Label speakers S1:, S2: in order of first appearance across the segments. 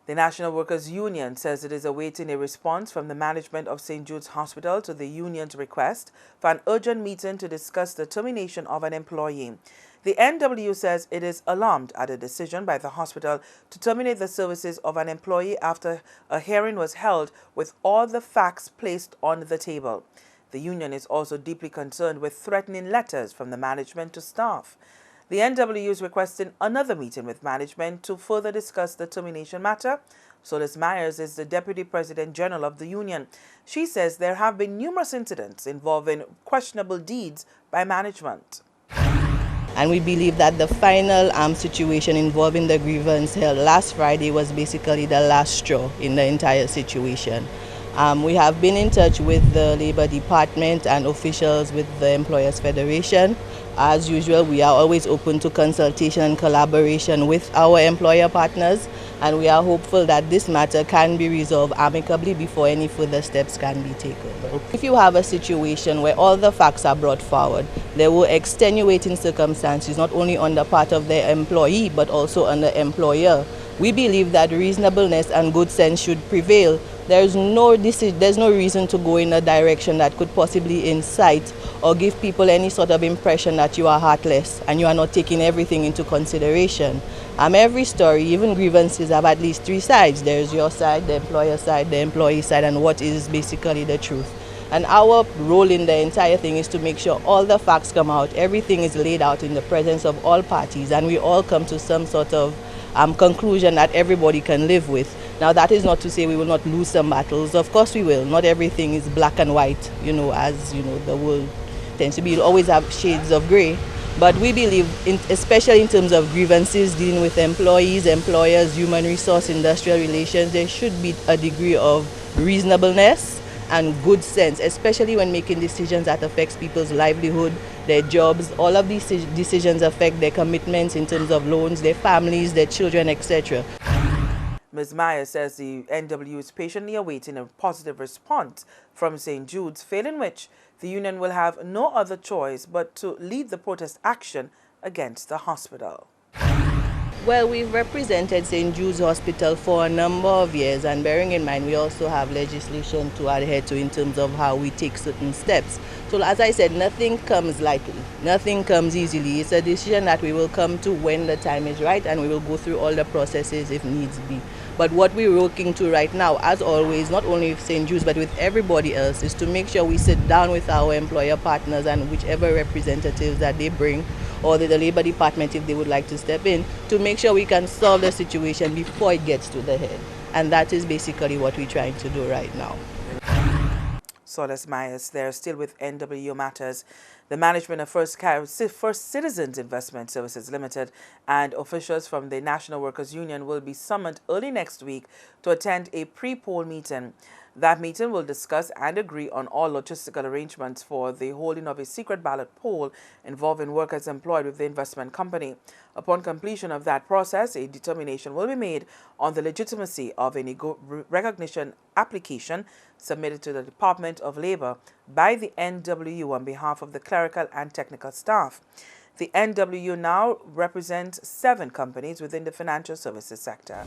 S1: The National Workers Union says it is awaiting a response from the management of St. Jude's Hospital to the union's request for an urgent meeting to discuss the termination of an employee. The NWU says it is alarmed at a decision by the hospital to terminate the services of an employee after a hearing was held with all the facts placed on the table. The union is also deeply concerned with threatening letters from the management to staff. The NWU is requesting another meeting with management to further discuss the termination matter. Solis Myers is the Deputy President General of the union. She says there have been numerous incidents involving questionable deeds by management.
S2: And we believe that the final situation involving the grievance held last Friday was basically the last straw in the entire situation. We have been in touch with the Labour Department and officials with the Employers Federation. As usual, we are always open to consultation and collaboration with our employer partners, and we are hopeful that this matter can be resolved amicably before any further steps can be taken. If you have a situation where all the facts are brought forward, there were extenuating circumstances not only on the part of the employee but also on the employer. We believe that reasonableness and good sense should prevail. There's no reason to go in a direction that could possibly incite or give people any sort of impression that you are heartless and you are not taking everything into consideration. Every story, even grievances, have at least three sides. There's your side, the employer side, the employee side, and what is basically the truth. And our role in the entire thing is to make sure all the facts come out, everything is laid out in the presence of all parties, and we all come to some sort of conclusion that everybody can live with. Now, that is not to say we will not lose some battles. Of course we will. Not everything is black and white, as the world tends to be. You'll always have shades of gray. But we believe, especially in terms of grievances dealing with employees, employers, human resource, industrial relations, there should be a degree of reasonableness and good sense, especially when making decisions that affects people's livelihood, their jobs. All of these decisions affect their commitments in terms of loans, their families, their children, etc.
S1: Ms. Myers says the NWU is patiently awaiting a positive response from St. Jude's, failing which the union will have no other choice but to lead the protest action against the hospital.
S2: Well, we've represented St. Jude's Hospital for a number of years, and bearing in mind we also have legislation to adhere to in terms of how we take certain steps. So as I said, nothing comes lightly, nothing comes easily. It's a decision that we will come to when the time is right, and we will go through all the processes if needs be. But what we're working to right now, as always, not only with St. Jude's but with everybody else, is to make sure we sit down with our employer partners and whichever representatives that they bring, or the Labour Department if they would like to step in, to make sure we can solve the situation before it gets to the head. And that is basically what we're trying to do right now.
S1: Solis Myers there, still with NWU matters. The management of First Citizens Investment Services Limited and officials from the National Workers Union will be summoned early next week to attend a pre-poll meeting. That meeting will discuss and agree on all logistical arrangements for the holding of a secret ballot poll involving workers employed with the investment company. Upon completion of that process, a determination will be made on the legitimacy of any recognition application submitted to the Department of Labor by the NWU on behalf of the clerical and technical staff. The NWU now represents 7 companies within the financial services sector.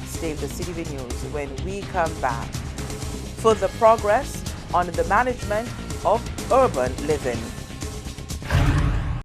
S1: Stay with the CTV News when we come back. Further progress on the management of urban living.